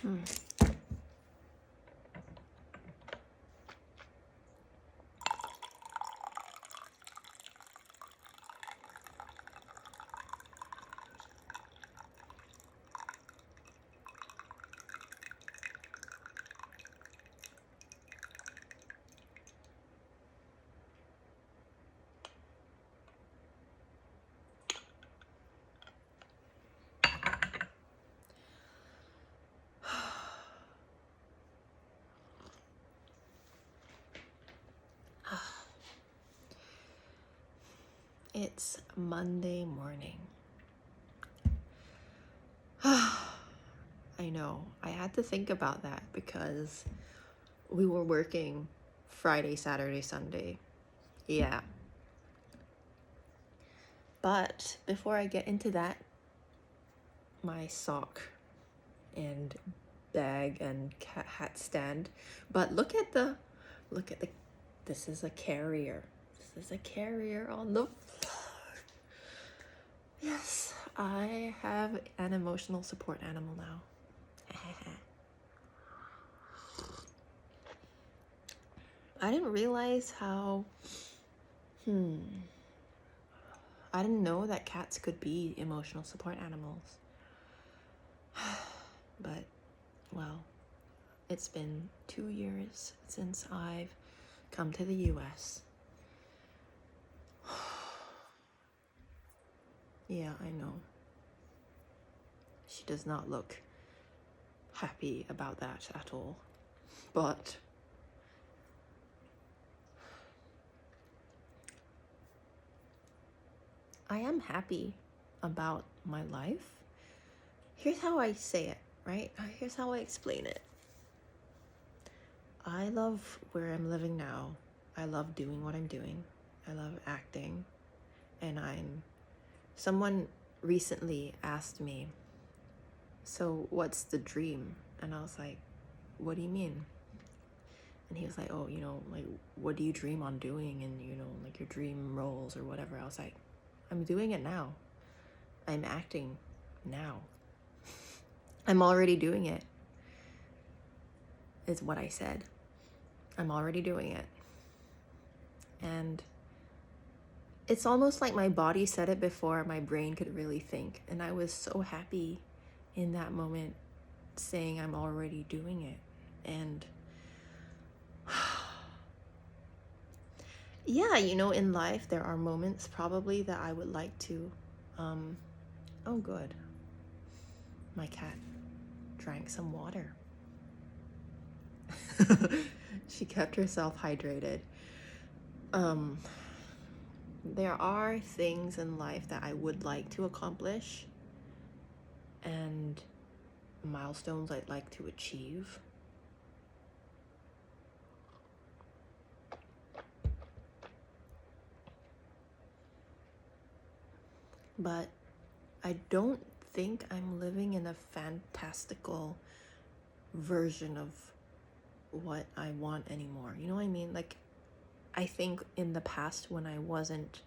Hmm. It's Monday morning. I know, I had to think about that because we were working Friday, Saturday, Sunday. Yeah. But before I get into that, my sock and bag and cat hat stand. But look at the, this is a carrier. This is a carrier on the floor. Yes, I have an emotional support animal now. I didn't realize how, I didn't know that cats could be emotional support animals. But, well, it's been 2 years since I've come to the US. Yeah, I know. She does not look happy about that at all. But I am happy about my life. Here's how I say it, right? Here's how I explain it. I love where I'm living now. I love doing what I'm doing. I love acting. And someone recently asked me, so what's the dream? And I was like, what do you mean? And he was like, oh, like, what do you dream on doing? And, like your dream roles or whatever. I was like, I'm doing it now. I'm acting now. I'm already doing it, is what I said. I'm already doing it. And it's almost like my body said it before my brain could really think. And I was so happy in that moment saying I'm already doing it. And yeah, in life there are moments probably that I would like to, oh good, my cat drank some water. She kept herself hydrated. There are things in life that I would like to accomplish and milestones I'd like to achieve. But I don't think I'm living in a fantastical version of what I want anymore. You know what I mean? Like, I think in the past when I wasn't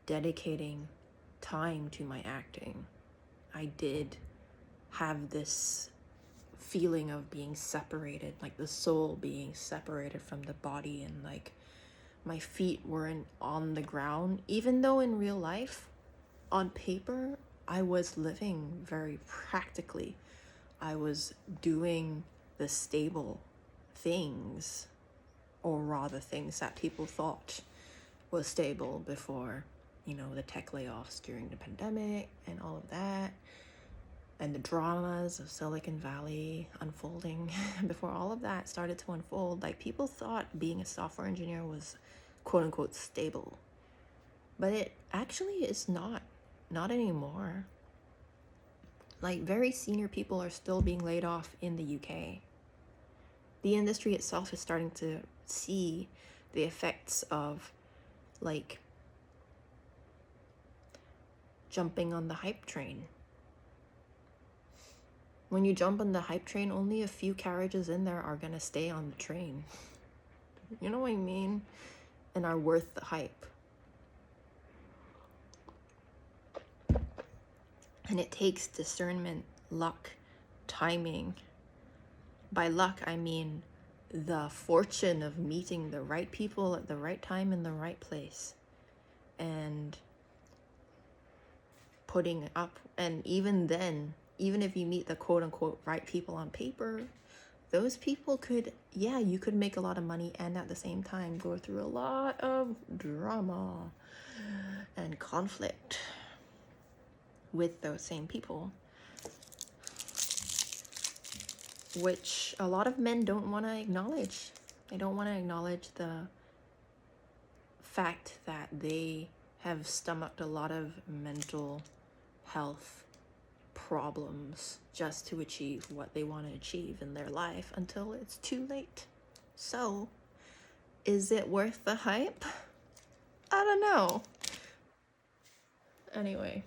dedicating time to my acting, I did have this feeling of being separated, like the soul being separated from the body, and like my feet weren't on the ground, even though in real life, on paper, I was living very practically. I was doing the stable things, or rather things that people thought was stable before, the tech layoffs during the pandemic and all of that, and the dramas of Silicon Valley unfolding. Before all of that started to unfold, like, people thought being a software engineer was quote unquote stable. But it actually is not anymore. Like, very senior people are still being laid off in the UK. The industry itself is starting to see the effects of, like, jumping on the hype train. When you jump on the hype train, only a few carriages in there are gonna stay on the train. You know what I mean? And are worth the hype. And it takes discernment, luck, timing. By luck, I mean the fortune of meeting the right people at the right time in the right place. And putting up, and even then, even if you meet the quote unquote right people on paper, those people could, yeah, you could make a lot of money and at the same time go through a lot of drama and conflict with those same people, which a lot of men don't want to acknowledge. They don't want to acknowledge the fact that they have stomached a lot of mental health problems just to achieve what they want to achieve in their life until it's too late. So, is it worth the hype? I don't know. Anyway.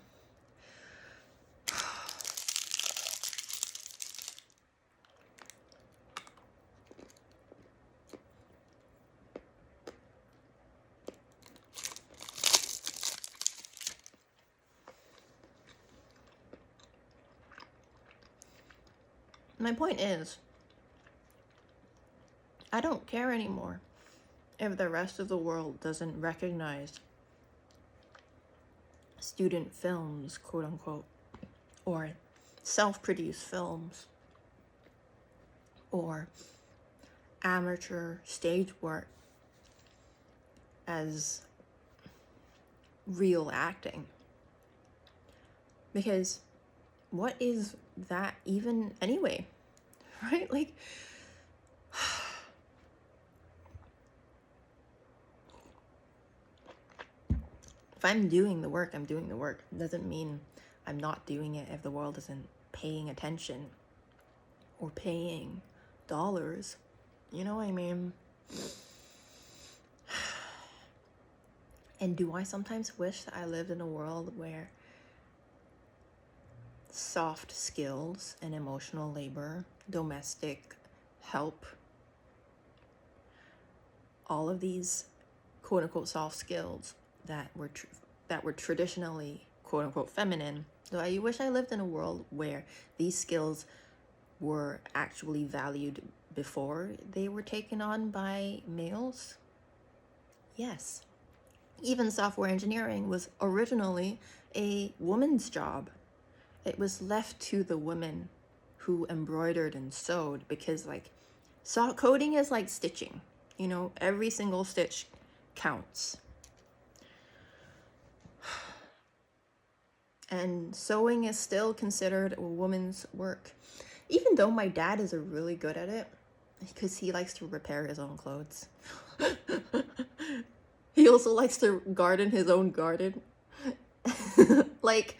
My point is, I don't care anymore if the rest of the world doesn't recognize student films, quote unquote, or self-produced films, or amateur stage work as real acting. Because what is that even anyway? Right? Like, if I'm doing the work, I'm doing the work. It doesn't mean I'm not doing it if the world isn't paying attention or paying dollars. You know what I mean? And do I sometimes wish that I lived in a world where soft skills and emotional labor, domestic help, all of these quote unquote soft skills that were traditionally quote unquote feminine. So I wish I lived in a world where these skills were actually valued before they were taken on by males. Yes. Even software engineering was originally a woman's job. It was left to the women who embroidered and sewed, because like coding is like stitching, you know, every single stitch counts. And sewing is still considered a woman's work, even though my dad is really good at it because he likes to repair his own clothes. He also likes to garden his own garden. like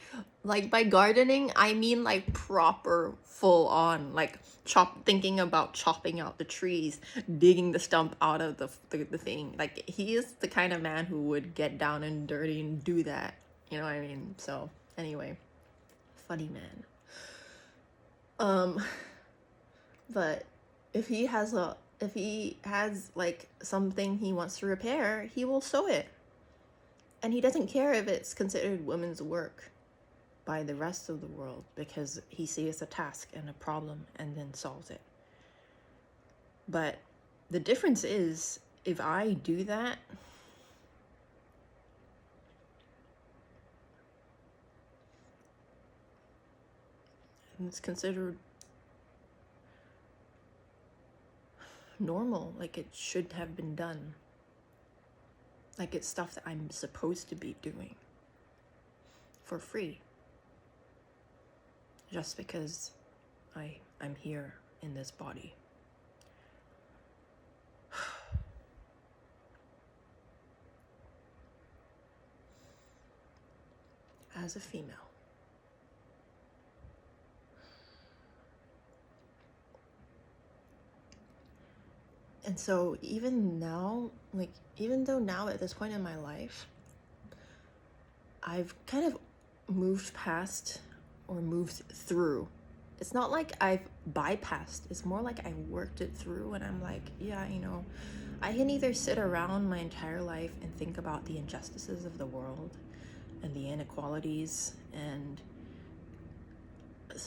by gardening, I mean like proper full on, like thinking about chopping out the trees, digging the stump out of the thing. Like, he is the kind of man who would get down and dirty and do that. You know what I mean? So anyway, funny man. But if he has like something he wants to repair, he will sew it. And he doesn't care if it's considered women's work by the rest of the world, because he sees a task and a problem and then solves it. But the difference is, if I do that, it's considered normal, like it should have been done. Like, it's stuff that I'm supposed to be doing for free, just because I'm here in this body. As a female. And so even now, like, even though now at this point in my life, I've kind of moved past or moved through. It's not like I've bypassed. It's more like I worked it through, and I'm like, yeah, you know, I can either sit around my entire life and think about the injustices of the world and the inequalities and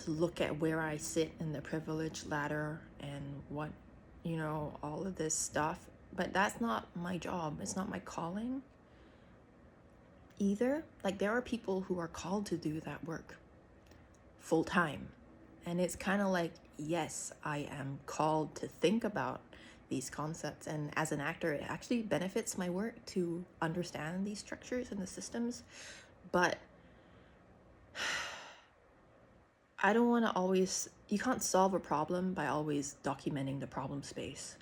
look at where I sit in the privilege ladder and what, all of this stuff. But that's not my job. It's not my calling either. Like, there are people who are called to do that work full time. And it's kind of like, yes, I am called to think about these concepts. And as an actor, it actually benefits my work to understand these structures and the systems. But I don't want to always, you can't solve a problem by always documenting the problem space.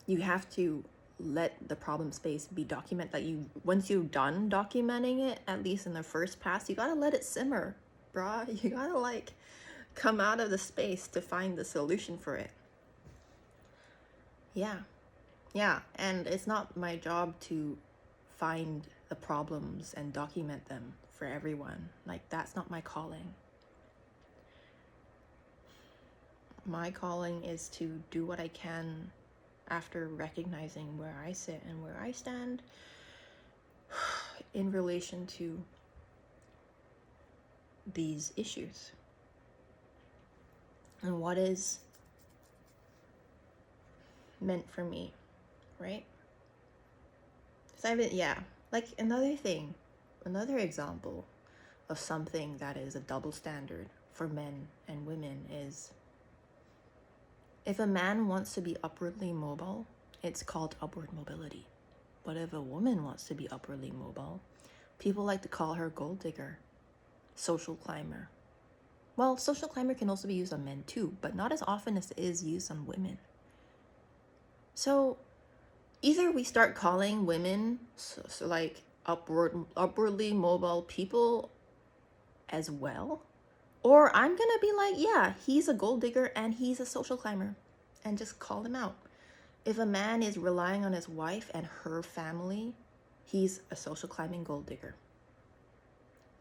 You have to let the problem space be documented. Like, once you're done documenting it, at least in the first pass, you gotta let it simmer, bruh. You gotta like come out of the space to find the solution for it. Yeah, and it's not my job to find the problems and document them for everyone. Like, that's not my calling. My calling is to do what I can after recognizing where I sit and where I stand in relation to these issues and what is meant for me, right? So like another example of something that is a double standard for men and women is, if a man wants to be upwardly mobile, it's called upward mobility. But if a woman wants to be upwardly mobile, people like to call her gold digger, social climber. Well, social climber can also be used on men too, but not as often as it is used on women. So either we start calling women so like upwardly mobile people as well, or I'm gonna be like, yeah, he's a gold digger and he's a social climber, and just call him out. If a man is relying on his wife and her family, he's a social climbing gold digger.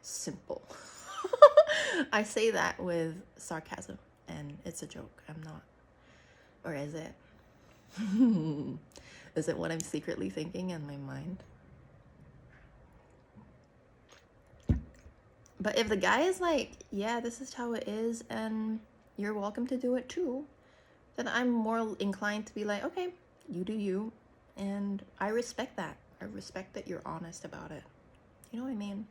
Simple. I say that with sarcasm, and it's a joke. I'm not. Or is it? Is it what I'm secretly thinking in my mind? But if the guy is like, yeah, this is how it is, and you're welcome to do it too, then I'm more inclined to be like, okay, you do you. And I respect that. I respect that you're honest about it. You know what I mean?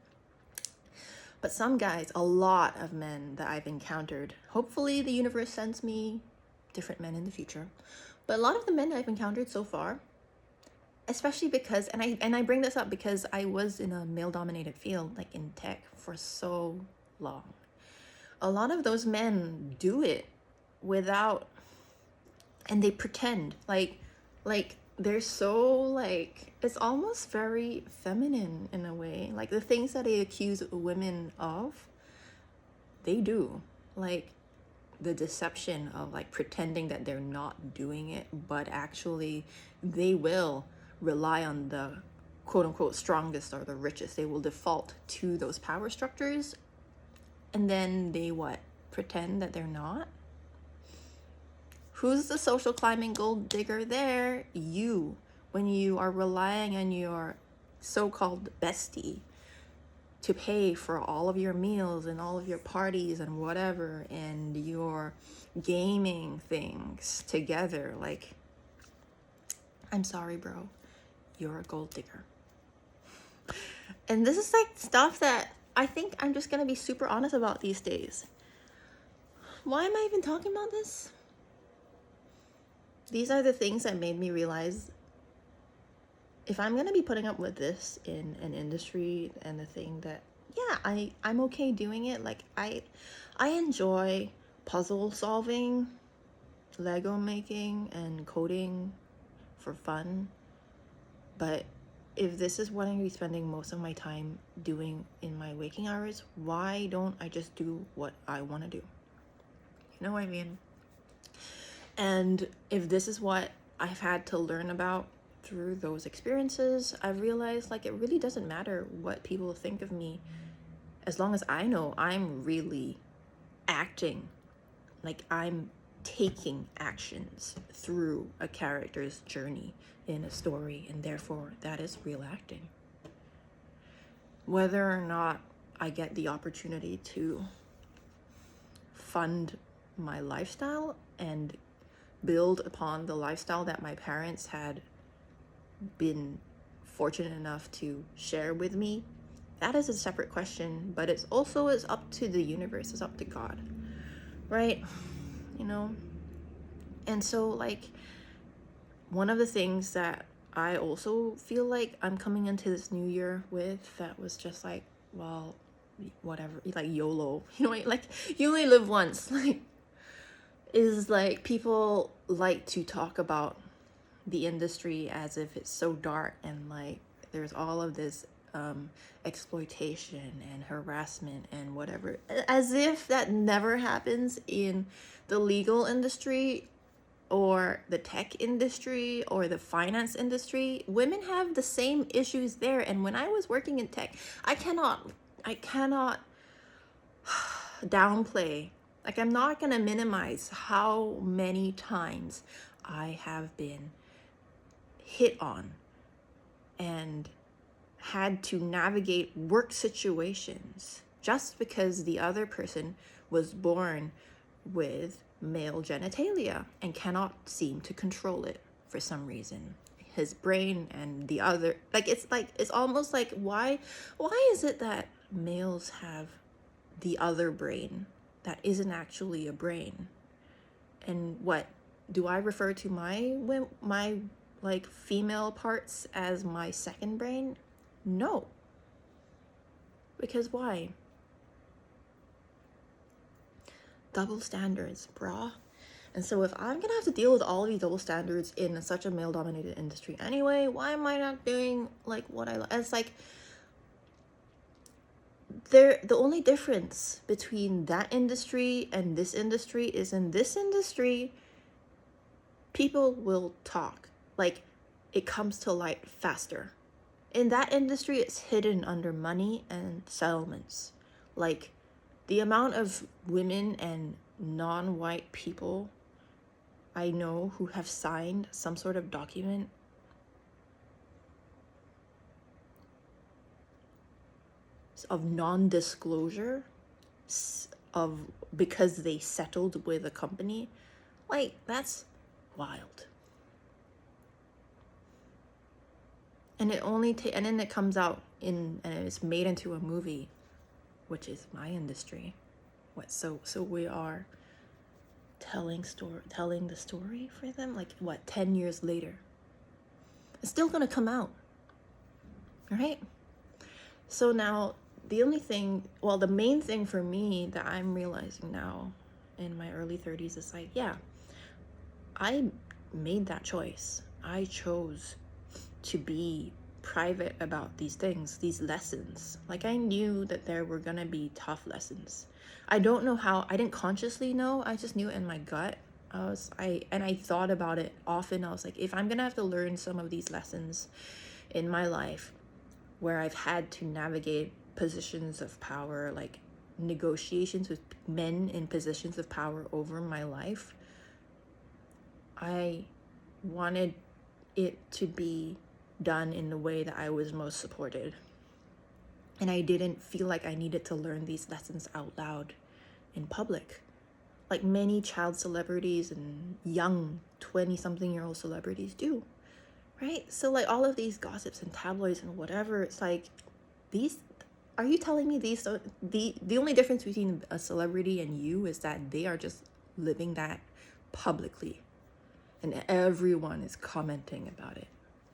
But some guys, a lot of men that I've encountered, hopefully the universe sends me different men in the future, but a lot of the men that I've encountered so far, especially because, and I bring this up because I was in a male-dominated field, like in tech, for so long. A lot of those men do it without, and they pretend like they're so like, it's almost very feminine in a way. Like the things that they accuse women of, they do. Like the deception of like pretending that they're not doing it, but actually they will rely on the quote unquote strongest or the richest. They will default to those power structures, and then they pretend that they're not. Who's the social climbing gold digger there? You. When you are relying on your so-called bestie to pay for all of your meals and all of your parties and whatever, and your gaming things together, like, I'm sorry, bro, you're a gold digger. And this is like stuff that I think I'm just gonna be super honest about these days. Why am I even talking about this? These are the things that made me realize, if I'm gonna be putting up with this in an industry and the thing that, yeah, I'm okay doing it. Like I enjoy puzzle solving, Lego making, and coding for fun. But if this is what I'm gonna be spending most of my time doing in my waking hours, why don't I just do what I want to do? You know what I mean? And if this is what I've had to learn about through those experiences, I've realized like it really doesn't matter what people think of me, as long as I know I'm really acting, like I'm taking actions through a character's journey in a story, and therefore that is real acting. Whether or not I get the opportunity to fund my lifestyle and build upon the lifestyle that my parents had been fortunate enough to share with me, that is a separate question. But it's also is up to the universe, it's up to God, right? You know. And so like one of the things that I also feel like I'm coming into this new year with, that was just like, well, whatever, like YOLO, you know, like you only live once, like, is like people like to talk about the industry as if it's so dark and like there's all of this exploitation and harassment and whatever, as if that never happens in the legal industry or the tech industry or the finance industry. Women have the same issues there. And when I was working in tech, I cannot downplay, like I'm not gonna minimize how many times I have been hit on and had to navigate work situations just because the other person was born with male genitalia and cannot seem to control it for some reason. His brain and the other, like it's almost like why is it that males have the other brain that isn't actually a brain? And what do I refer to my like female parts as my second brain? No. Because why? Double standards, brah. And so if I'm gonna have to deal with all of these double standards in such a male dominated industry anyway, why am I not doing like what I like? It's like the only difference between that industry and this industry is, in this industry people will talk, like it comes to light faster. In that industry, it's hidden under money and settlements. Like the amount of women and non-white people I know who have signed some sort of document of non-disclosure of because they settled with a company, like that's wild. And it only and then it comes out and it's made into a movie, which is my industry. What, so we are telling the story for them, like what, 10 years later it's still gonna come out, right? So now the main thing for me that I'm realizing now in my early 30s is like, yeah, I made that choice. I chose to be private about these things, these lessons. Like I knew that there were gonna be tough lessons. I don't know how, I didn't consciously know, I just knew it in my gut. I thought about it often. I was like, if I'm gonna have to learn some of these lessons in my life where I've had to navigate positions of power, like negotiations with men in positions of power over my life, I wanted it to be done in the way that I was most supported. And I didn't feel like I needed to learn these lessons out loud in public, like many child celebrities and young 20-something-year-old celebrities do, right? So like all of these gossips and tabloids and whatever, it's like, are you telling me the only difference between a celebrity and you is that they are just living that publicly and everyone is commenting about it?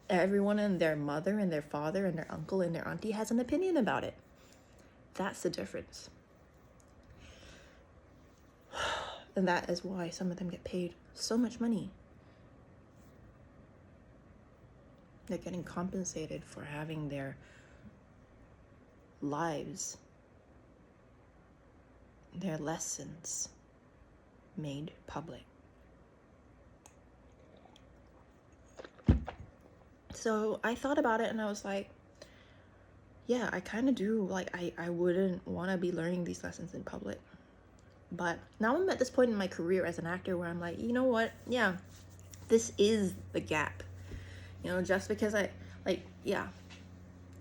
Everyone and their mother and their father and their uncle and their auntie has an opinion about it. That's the difference. And that is why some of them get paid so much money. They're getting compensated for having their lives, their lessons made public. So I thought about it and I was like, yeah, I kind of do. Like, I wouldn't want to be learning these lessons in public. But now I'm at this point in my career as an actor where I'm like, you know what? Yeah, this is the gap. You know, just because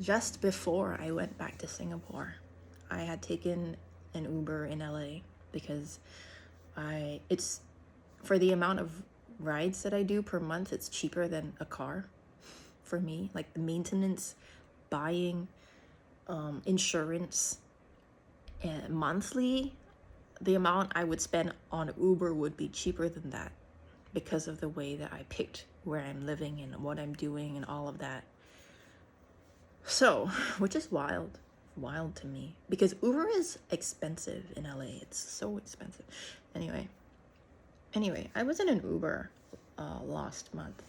just before I went back to Singapore, I had taken an Uber in LA because it's for the amount of rides that I do per month, it's cheaper than a car for me. Like the maintenance, buying, insurance, and monthly, the amount I would spend on Uber would be cheaper than that because of the way that I picked where I'm living and what I'm doing and all of that. So, which is wild to me, because Uber is expensive in LA. It's so expensive. Anyway, I was in an Uber last month,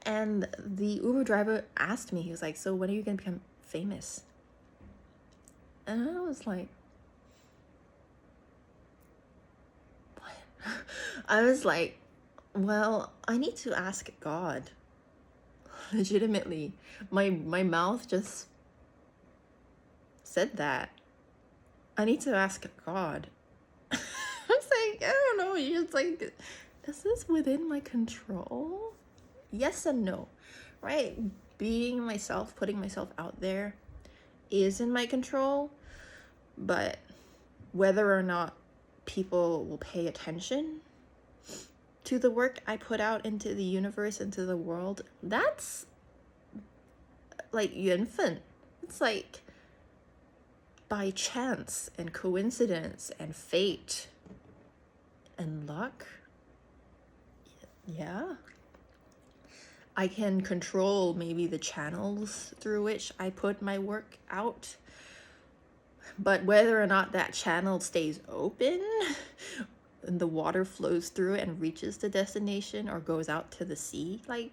and the Uber driver asked me, he was like, so when are you gonna become famous? And I was like, what? I was like, well, I need to ask God. Legitimately, my mouth just said that. I need to ask God. I was like, I don't know. It's like, is this within my control? Yes and no, right? Being myself, putting myself out there is in my control, but whether or not people will pay attention to the work I put out into the universe, into the world, that's like infant. It's like by chance and coincidence and fate and luck. Yeah. I can control maybe the channels through which I put my work out, but whether or not that channel stays open and the water flows through it and reaches the destination or goes out to the sea, like,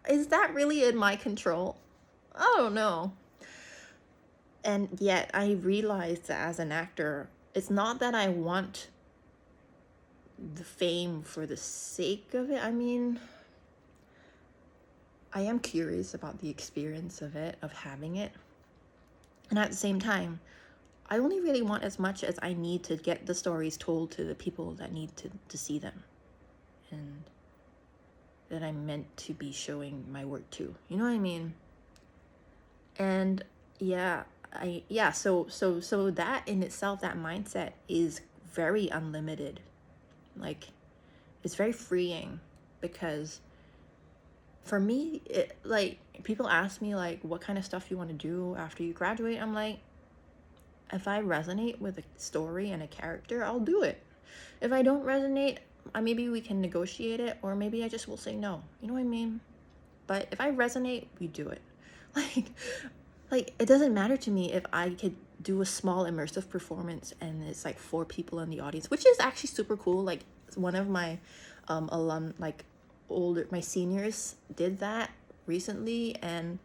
is that really in my control? I don't know. And yet I realized that as an actor, it's not that I want the fame for the sake of it. I mean, I am curious about the experience of it, of having it. And at the same time, I only really want as much as I need to get the stories told to the people that need to see them. And that I'm meant to be showing my work to. You know what I mean? And yeah, so that in itself, that mindset is very unlimited. Like, it's very freeing, because for me, like, people ask me like, what kind of stuff you want to do after you graduate. I'm like, if I resonate with a story and a character, I'll do it. If I don't resonate, maybe we can negotiate it, or maybe I just will say no. You know what I mean? But if I resonate, we do it. Like it doesn't matter to me if I could do a small immersive performance and it's like 4 people in the audience, which is actually super cool. Like one of my my seniors did that recently, and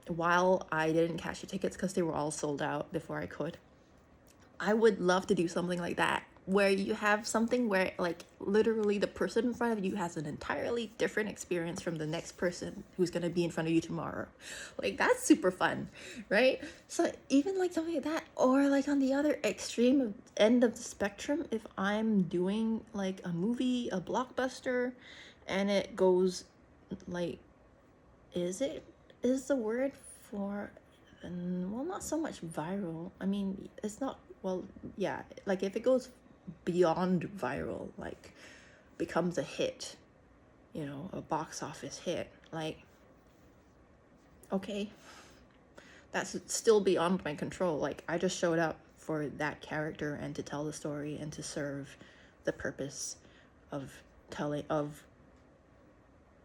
while I didn't catch the tickets because they were all sold out before I could, I would love to do something like that, where you have something where like literally the person in front of you has an entirely different experience from the next person who's going to be in front of you tomorrow. Like, that's super fun, right? So even like something like that, or like on the other extreme end of the spectrum, if I'm doing like a movie, a blockbuster, and it goes like, is the word for, well, not so much viral. I mean, it's not, well, yeah, like if it goes beyond viral, like becomes a hit, you know, a box office hit, like, okay, that's still beyond my control. Like, I just showed up for that character and to tell the story and to serve the purpose of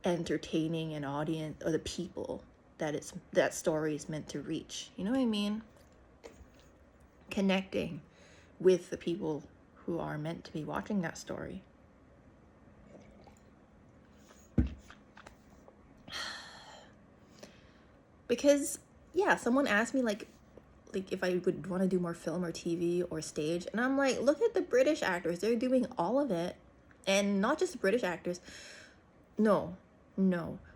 entertaining an audience, or the people that story is meant to reach. You know what I mean? Connecting with the people who are meant to be watching that story. Because yeah, someone asked me like if I would want to do more film or TV or stage, and I'm like, look at the British actors, they're doing all of it. And not just the British actors, no,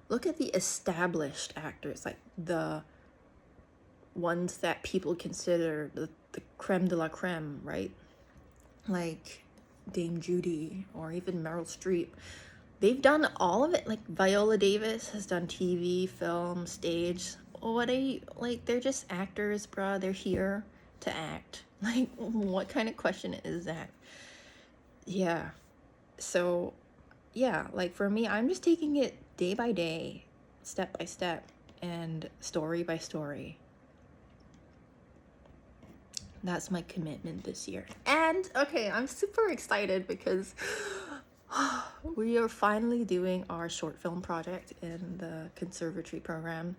look at the established actors, like the ones that people consider the creme de la creme, right? Like Dame Judy or even Meryl Streep. They've done all of it. Like Viola Davis has done TV, film, stage. What they're just actors, bruh. They're here to act. Like, what kind of question is that? yeah. So, yeah, like for me, I'm just taking it day by day, step by step, and story by story. That's my commitment this year. And okay, I'm super excited because we are finally doing our short film project in the conservatory program.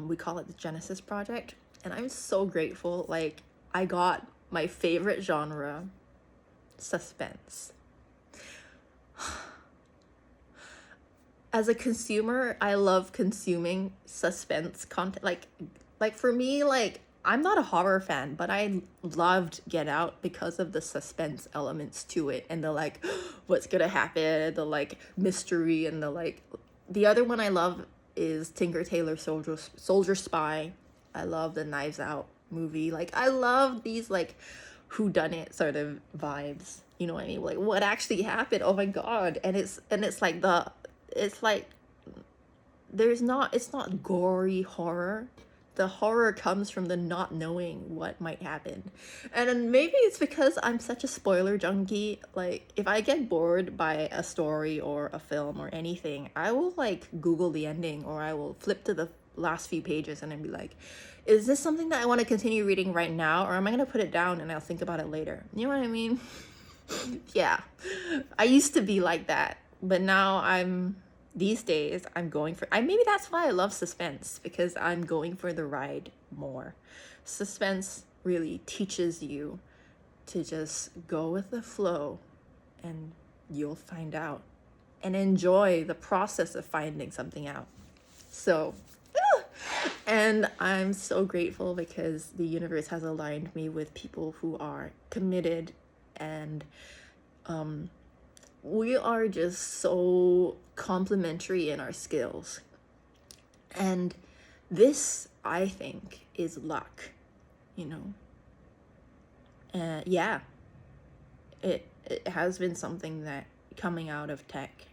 We call it the Genesis Project. And I'm so grateful. Like, I got my favorite genre, suspense. As a consumer, I love consuming suspense content. Like for me, like I'm not a horror fan, but I loved Get Out because of the suspense elements to it and the like what's gonna happen, the like mystery and the like. The other one I love is Tinker Tailor Soldier Spy. I love the Knives Out movie. Like I love these like whodunit sort of vibes. You know what I mean? Like what actually happened? Oh my god! And it's like it's like it's not gory horror. The horror comes from the not knowing what might happen. And then maybe it's because I'm such a spoiler junkie. Like if I get bored by a story or a film or anything, I will like Google the ending, or I will flip to the last few pages and then be like, is this something that I want to continue reading right now, or am I going to put it down and I'll think about it later? You know what I mean? Yeah. I used to be like that, but now these days I'm going for maybe that's why I love suspense, because I'm going for the ride more. Suspense really teaches you to just go with the flow, and you'll find out and enjoy the process of finding something out. So and I'm so grateful because the universe has aligned me with people who are committed, and we are just so complementary in our skills. And this, I think, is luck, you know. Yeah, it has been something that coming out of tech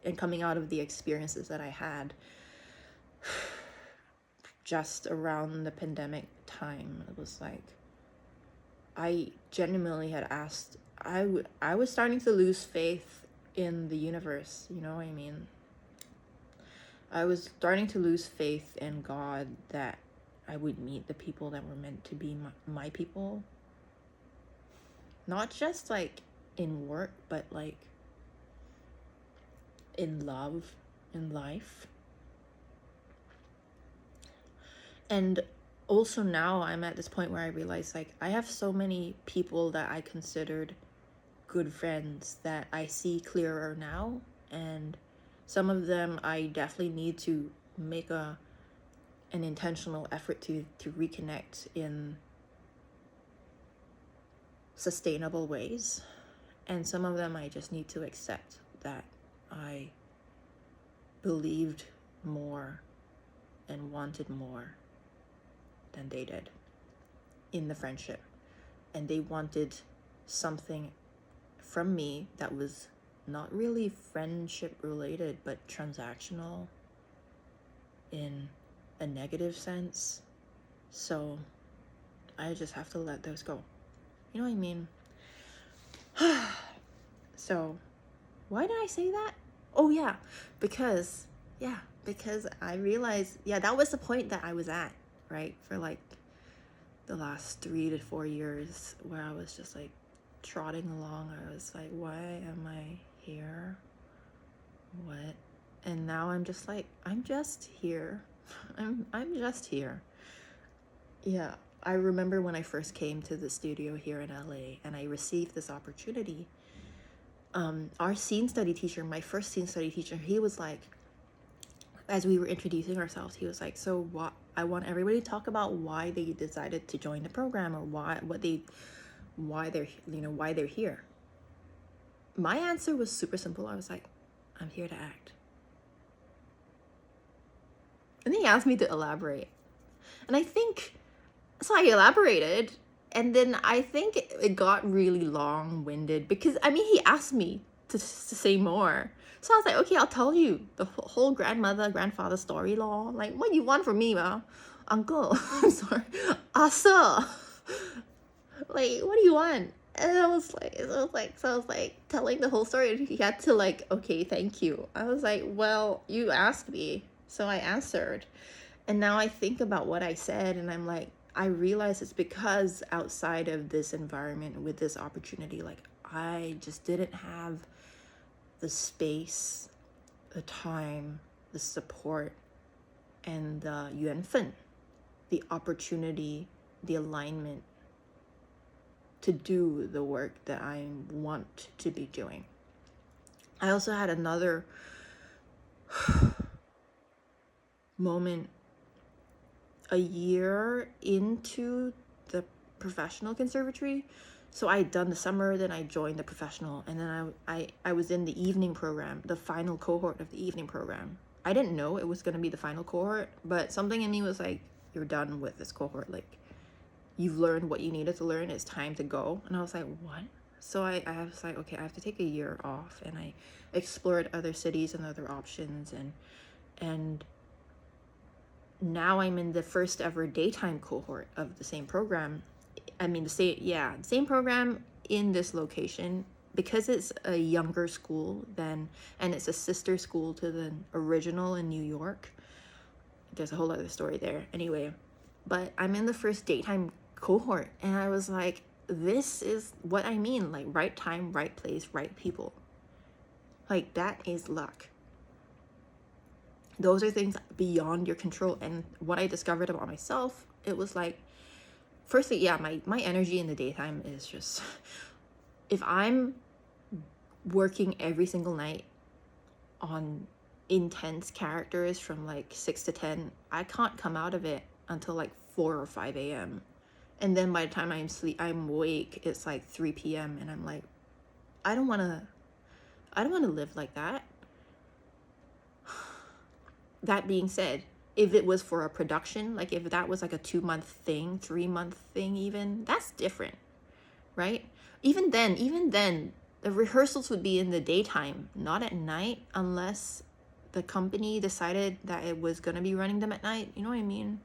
and coming out of the experiences that I had just around the pandemic time, it was like I genuinely had asked, I was starting to lose faith in the universe, you know what I mean? I was starting to lose faith in God that I would meet the people that were meant to be my people. Not just like in work, but like in love, in life. And also now I'm at this point where I realize like I have so many people that I considered good friends that I see clearer now, and some of them I definitely need to make an intentional effort to reconnect in sustainable ways, and some of them I just need to accept that I believed more and wanted more than they did in the friendship, and they wanted something from me that was not really friendship related but transactional in a negative sense. So I just have to let those go, you know what I mean? So why did I say that? Oh yeah, because I realized, that was the point that I was at, right, for like the last 3 to 4 years, where I was just like trotting along. I was like, why am I here? What? And now I'm just like, I'm just here. I'm just here. Yeah, I remember when I first came to the studio here in LA and I received this opportunity. Our scene study teacher, my first scene study teacher, he was like, as we were introducing ourselves, he was like, so what? I want everybody to talk about why they decided to join the program, or why they're here. My answer was super simple. I was like, I'm here to act. And then he asked me to elaborate. And I think, so I elaborated, and then I think it got really long-winded because, I mean, he asked me to say more. So I was like, okay, I'll tell you the whole grandfather story law. Like, what you want from me, ma? Uncle, I'm sorry. Sir. Like, what do you want? And I was like telling the whole story, and he had to like, okay, thank you. I was like, well, you asked me, so I answered. And now I think about what I said, and I'm like, I realize it's because outside of this environment with this opportunity, like I just didn't have the space, the time, the support, and the yuanfen, the opportunity, the alignment to do the work that I want to be doing. I also had another moment a year into the professional conservatory. So I had done the summer, then I joined the professional, and then I was in the evening program, the final cohort of the evening program. I didn't know it was going to be the final cohort, but something in me was like, you're done with this cohort. Like, you've learned what you needed to learn. It's time to go. And I was like, what? So I was like, okay, I have to take a year off. And I explored other cities and other options. And now I'm in the first ever daytime cohort of the same program. I mean, same program in this location, because it's a younger school and it's a sister school to the original in New York. There's a whole other story there. Anyway, but I'm in the first daytime cohort, and I was like, this is what I mean, like right time, right place, right people. Like, that is luck. Those are things beyond your control. And what I discovered about myself, it was like, firstly, yeah, my energy in the daytime is just, if I'm working every single night on intense characters from like 6 to 10, I can't come out of it until like 4 or 5 a.m. And then by the time I'm awake, it's like 3 p.m. and I'm like, I don't want to live like that. That being said, if it was for a production, like if that was like a 2-month thing, 3-month thing even, that's different, right? Even then, the rehearsals would be in the daytime, not at night, unless the company decided that it was going to be running them at night. You know what I mean?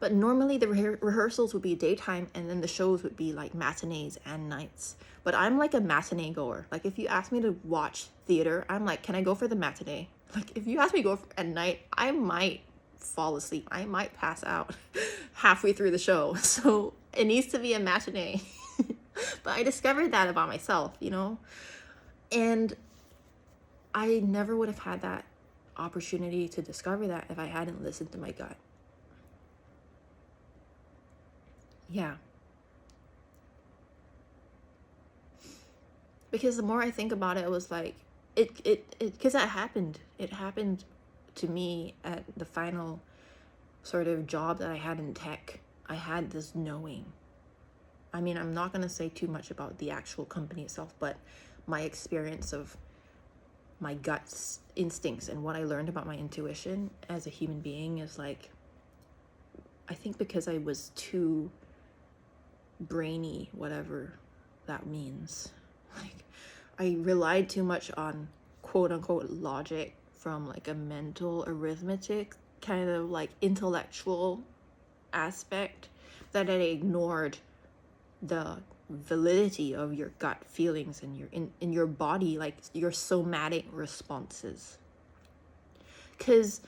But normally the rehearsals would be daytime, and then the shows would be like matinees and nights. But I'm like a matinee goer. Like, if you ask me to watch theater, I'm like, can I go for the matinee? Like, if you ask me to go at night, I might fall asleep. I might pass out halfway through the show. So it needs to be a matinee. But I discovered that about myself, you know? And I never would have had that opportunity to discover that if I hadn't listened to my gut. Yeah. Because the more I think about it, it was like, because it happened to me at the final sort of job that I had in tech. I had this knowing. I mean, I'm not going to say too much about the actual company itself, but my experience of my gut's instincts and what I learned about my intuition as a human being is like, I think because I was too brainy, whatever that means. Like, I relied too much on quote unquote logic from like a mental arithmetic kind of like intellectual aspect, that I ignored the validity of your gut feelings and your in your body, like your somatic responses. Because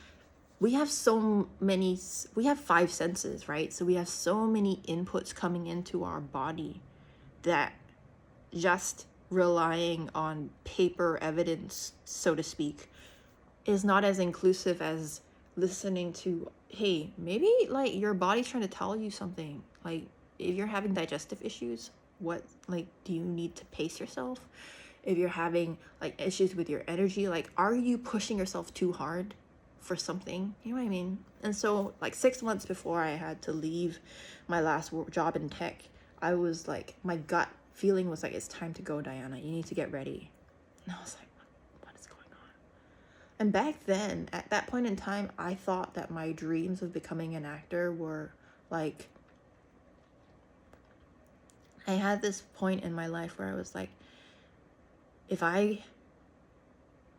we have 5 senses, right? So we have so many inputs coming into our body that just relying on paper evidence, so to speak, is not as inclusive as listening to, hey, maybe like your body's trying to tell you something. Like, if you're having digestive issues, what, like, do you need to pace yourself? If you're having like issues with your energy, like, are you pushing yourself too hard for something? You know what I mean? And so like 6 months before I had to leave my last job in tech, I was like, my gut feeling was like, it's time to go, Diana. You need to get ready. And I was like, what is going on? And back then, at that point in time, I thought that my dreams of becoming an actor were like, I had this point in my life where I was like, if I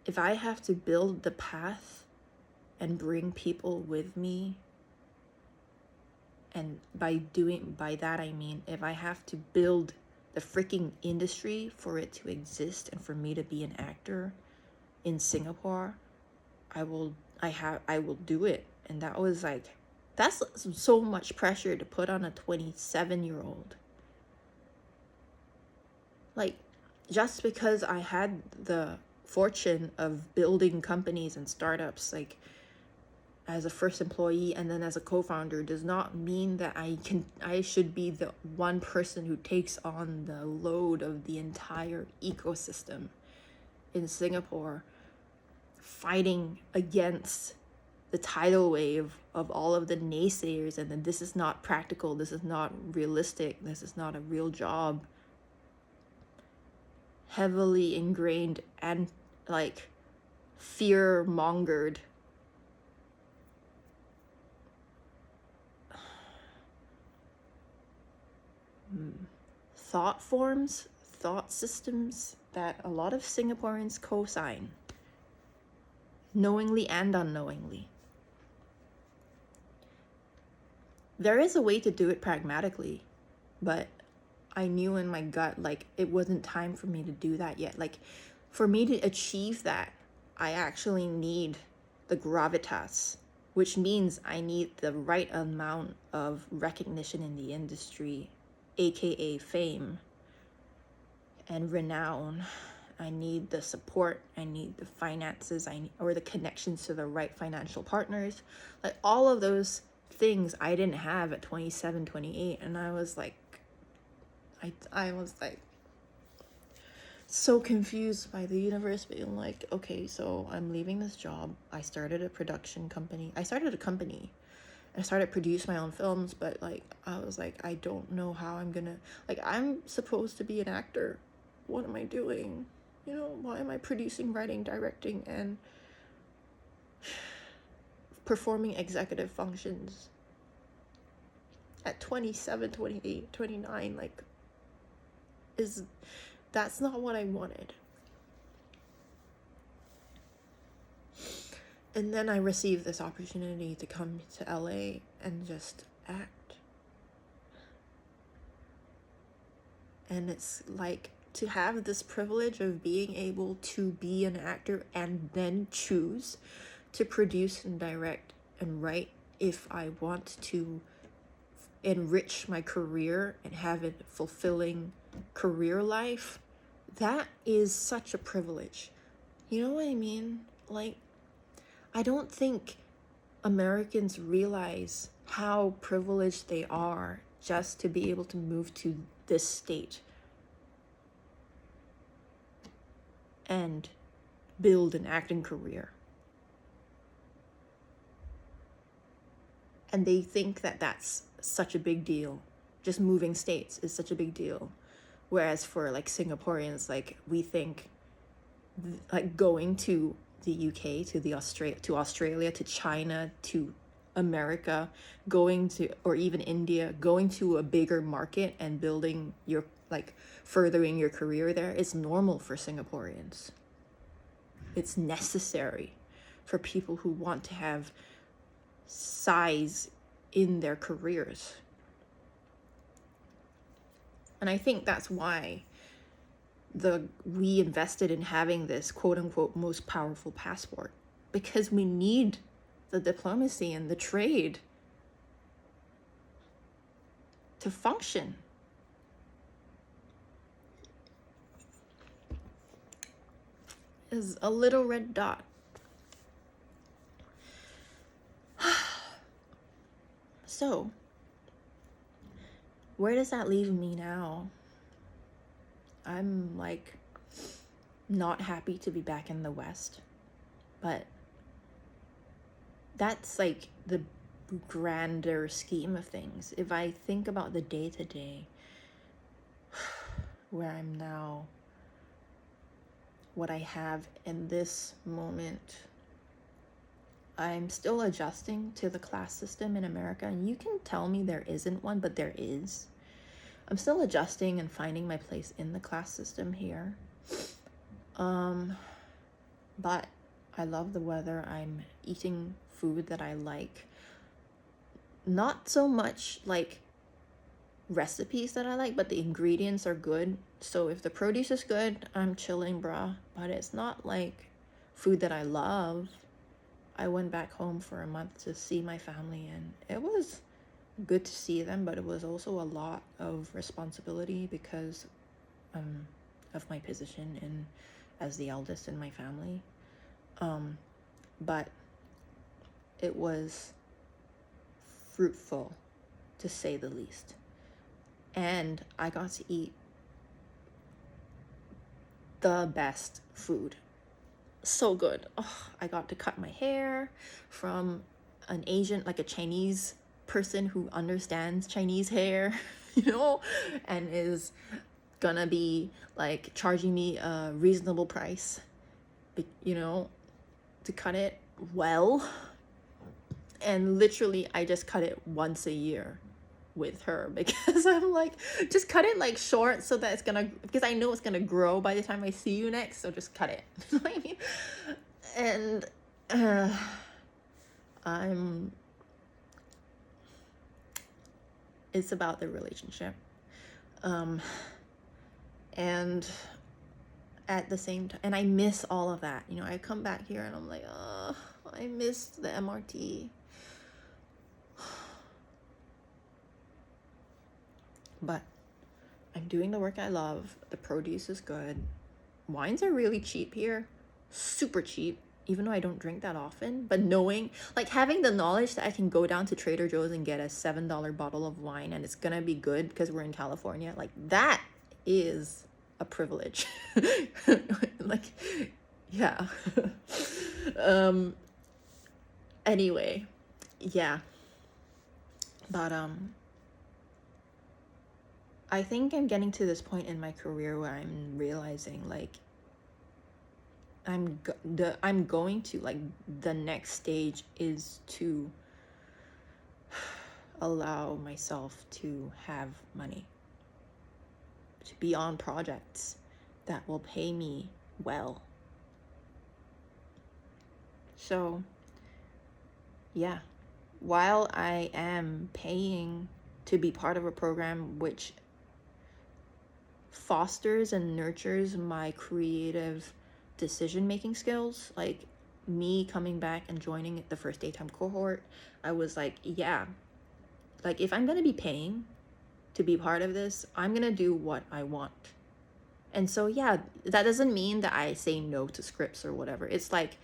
have to build the path and bring people with me, and by that I mean, if I have to build the freaking industry for it to exist and for me to be an actor in Singapore, I will do it. And that was like, that's so much pressure to put on a 27-year-old. Like, just because I had the fortune of building companies and startups, like as a first employee and then as a co-founder, does not mean that I should be the one person who takes on the load of the entire ecosystem in Singapore, fighting against the tidal wave of all of the naysayers, and then this is not practical, this is not realistic, this is not a real job. Heavily ingrained and like fear mongered thought forms, thought systems that a lot of Singaporeans co-sign, knowingly and unknowingly. There is a way to do it pragmatically, but I knew in my gut, like, it wasn't time for me to do that yet. Like, for me to achieve that, I actually need the gravitas, which means I need the right amount of recognition in the industry, aka fame and renown. I need the support, I need the finances, or the connections to the right financial partners. Like, all of those things I didn't have at 27, 28, and I was like, I was like so confused by the universe being like, okay, so I'm leaving this job. I started a production company. I started to produce my own films, but like, I was like, I don't know how I'm gonna, like, I'm supposed to be an actor. What am I doing? You know, why am I producing, writing, directing, and performing executive functions at 27, 28, 29? Like, that's not what I wanted. And then I received this opportunity to come to LA and just act. And it's like, to have this privilege of being able to be an actor and then choose to produce and direct and write if I want to enrich my career and have a fulfilling career life, that is such a privilege. You know what I mean? Like, I don't think Americans realize how privileged they are just to be able to move to this state and build an acting career. And they think that that's such a big deal. Just moving states is such a big deal. Whereas for like Singaporeans, like, we think like going to the UK, to Australia, to China, to America, going to, or even India, going to a bigger market and building your, like, furthering your career there is normal for Singaporeans. It's necessary for people who want to have size in their careers. And I think that's why we invested in having this quote unquote most powerful passport, because we need the diplomacy and the trade to function. Is a little red dot. So, where does that leave me now? I'm like not happy to be back in the West, but that's like the grander scheme of things. If I think about the day-to-day, where I'm now, what I have in this moment, I'm still adjusting to the class system in America, and you can tell me there isn't one, but there is. I'm still adjusting and finding my place in the class system here. But I love the weather. I'm eating food that I like. Not so much like recipes that I like, but the ingredients are good. So if the produce is good, I'm chilling, bruh. But it's not like food that I love. I went back home for a month to see my family, and it was good to see them, but it was also a lot of responsibility because of my position in as the eldest in my family. But it was fruitful, to say the least. And I got to eat the best food. So good. Oh, I got to cut my hair from an Asian, like a Chinese person who understands Chinese hair, and is gonna be like charging me a reasonable price, to cut it well. And literally I just cut it once a year with her because I'm like, just cut it like short so that because I know it's gonna grow by the time I see you next, so just cut it. You know what I mean? And it's about the relationship, and at the same time, and I miss all of that. I come back here and I'm like, I miss the MRT. But I'm doing the work I love. The produce is good. Wines are really cheap here. Super cheap, even though I don't drink that often. But having the knowledge that I can go down to Trader Joe's and get a $7 bottle of wine and it's gonna be good because we're in California, like that is a privilege. Like, yeah. Anyway, yeah. But I think I'm getting to this point in my career where I'm realizing like I'm going to, like, the next stage is to allow myself to have money, to be on projects that will pay me well. So yeah, while I am paying to be part of a program which fosters and nurtures my creative decision-making skills, like me coming back and joining the first daytime cohort, I was like, yeah, like if I'm gonna be paying to be part of this, I'm gonna do what I want. And so yeah, that doesn't mean that I say no to scripts or whatever. It's like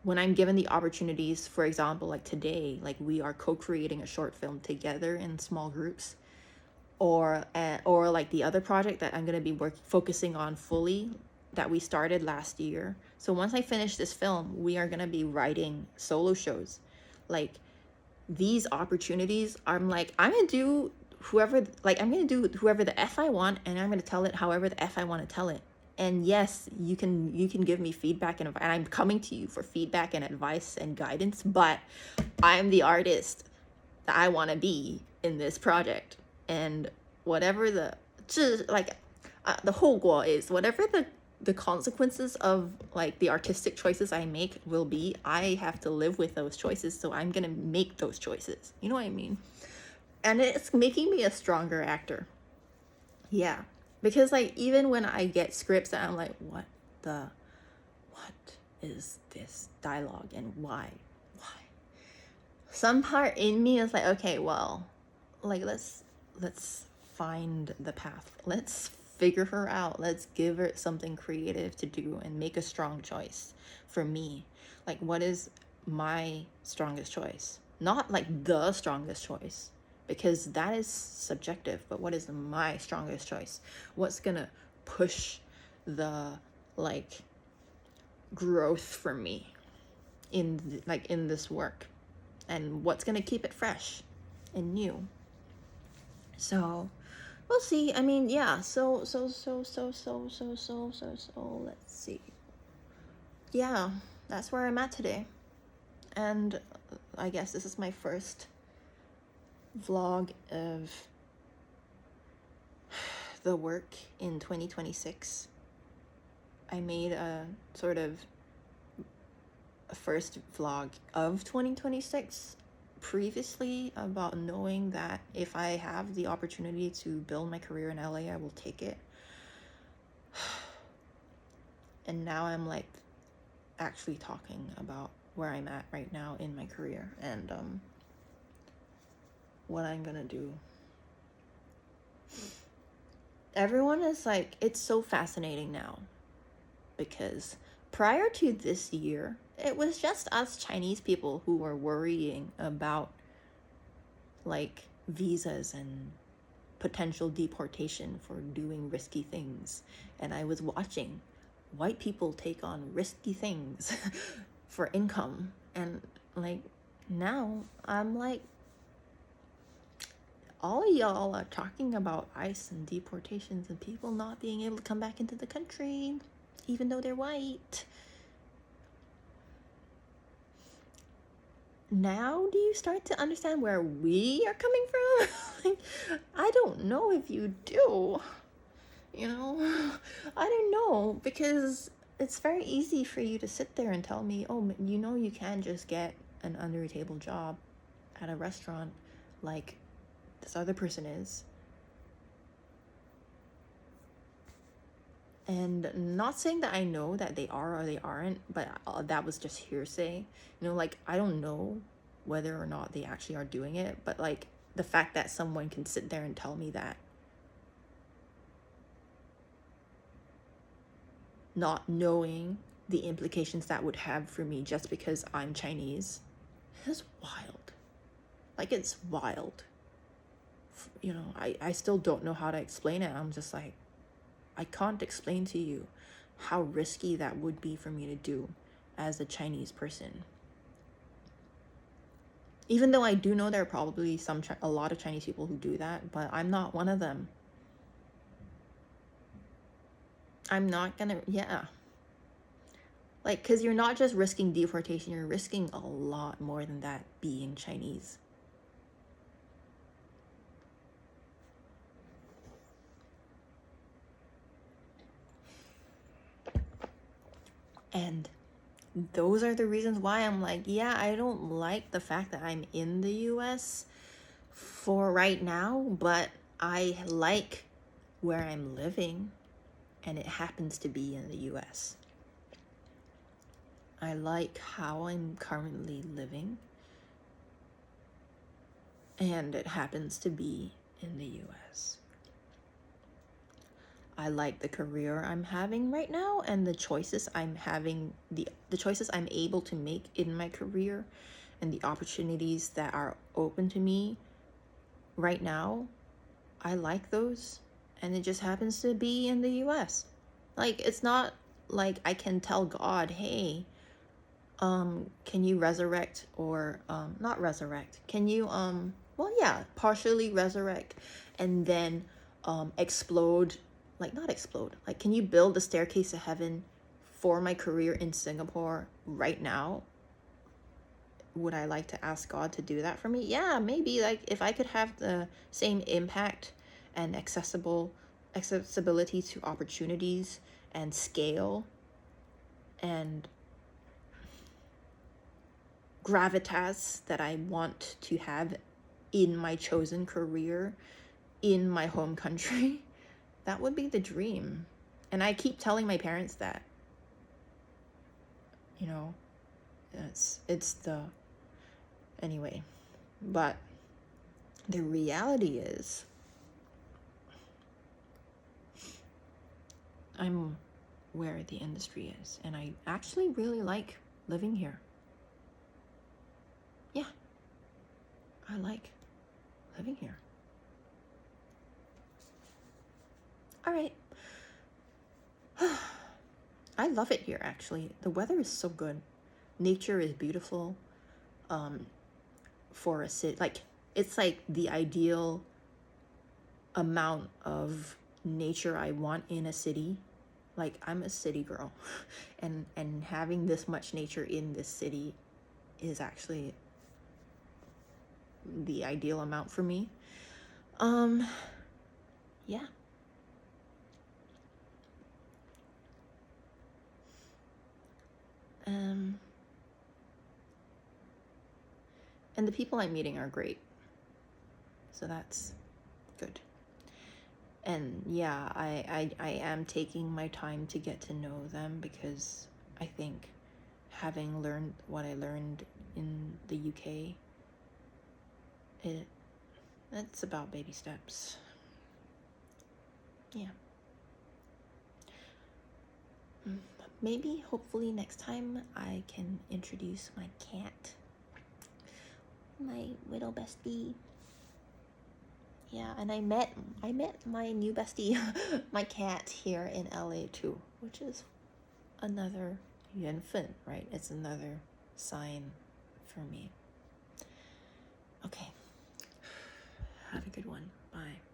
when I'm given the opportunities, for example, like today, like we are co-creating a short film together in small groups, or like the other project that I'm going to be focusing on fully that we started last year. So once I finish this film, we are going to be writing solo shows. Like these opportunities, I'm going to do whoever the F I want, and I'm going to tell it however the F I want to tell it. And yes, you can give me feedback, and I'm coming to you for feedback and advice and guidance, but I'm the artist that I want to be in this project. And whatever the 后果 is, whatever the consequences of like the artistic choices I make will be, I have to live with those choices, so I'm gonna make those choices. You know what I mean? And it's making me a stronger actor. Yeah, because like even when I get scripts and I'm like, what is this dialogue and why? Some part in me is like, okay, well, like let's find the path. Let's figure her out. Let's give her something creative to do and make a strong choice for me. Like, what is my strongest choice? Not like the strongest choice, because that is subjective, but what is my strongest choice? What's gonna push the like growth for me in this work, and what's gonna keep it fresh and new? So we'll see. I mean, yeah, so let's see. Yeah, that's where I'm at today. And I guess this is my first vlog of the work in 2026. I made a sort of a first vlog of 2026 previously about knowing that if I have the opportunity to build my career in LA, I will take it. And now I'm like actually talking about where I'm at right now in my career and what I'm gonna do. Everyone is like, it's so fascinating now because prior to this year, it was just us Chinese people who were worrying about like visas and potential deportation for doing risky things. And I was watching white people take on risky things for income. And like now I'm like, all of y'all are talking about ICE and deportations and people not being able to come back into the country even though they're white. Now do you start to understand where we are coming from? I don't know if you do. You know, I don't know, because it's very easy for you to sit there and tell me, oh, you know, you can just get an under table job at a restaurant like this other person is. And not saying that I know that they are or they aren't, but that was just hearsay. You know, like, I don't know whether or not they actually are doing it, but like the fact that someone can sit there and tell me that, not knowing the implications that would have for me just because I'm Chinese, is wild. Like, it's wild. You know, I still don't know how to explain it. I'm just like, I can't explain to you how risky that would be for me to do as a Chinese person. Even though I do know there are probably a lot of Chinese people who do that, but I'm not one of them. I'm not gonna, yeah. Like, because you're not just risking deportation, you're risking a lot more than that being Chinese. And those are the reasons why I'm like, yeah, I don't like the fact that I'm in the US for right now, but I like where I'm living, and it happens to be in the US. I like how I'm currently living, and it happens to be in the US. I like the career I'm having right now and the choices I'm having, the choices I'm able to make in my career and the opportunities that are open to me right now. I like those, and it just happens to be in the US. Like, it's not like I can tell God, hey, can you resurrect or not resurrect? Can you well, yeah, partially resurrect and then explode, like, not explode. Like, can you build the staircase to heaven for my career in Singapore right now? Would I like to ask God to do that for me? Yeah, maybe. Like, if I could have the same impact and accessibility to opportunities and scale and gravitas that I want to have in my chosen career in my home country, that would be the dream. And I keep telling my parents that, you know, it's the, anyway. But the reality is, I'm where the industry is, and I actually really like living here. Yeah, I like living here. All right. I love it here, actually. The weather is so good. Nature is beautiful. For a city, like, it's like the ideal amount of nature I want in a city. Like, I'm a city girl, and having this much nature in this city is actually the ideal amount for me. Yeah. And the people I'm meeting are great. So that's good. And yeah, I am taking my time to get to know them, because I think having learned what I learned in the UK, it's about baby steps. Yeah. Maybe, hopefully next time I can introduce my cat. My little bestie. Yeah, and I met my new bestie, my cat, here in LA too, which is another 缘分, right? It's another sign for me. Okay. Have a good one. Bye.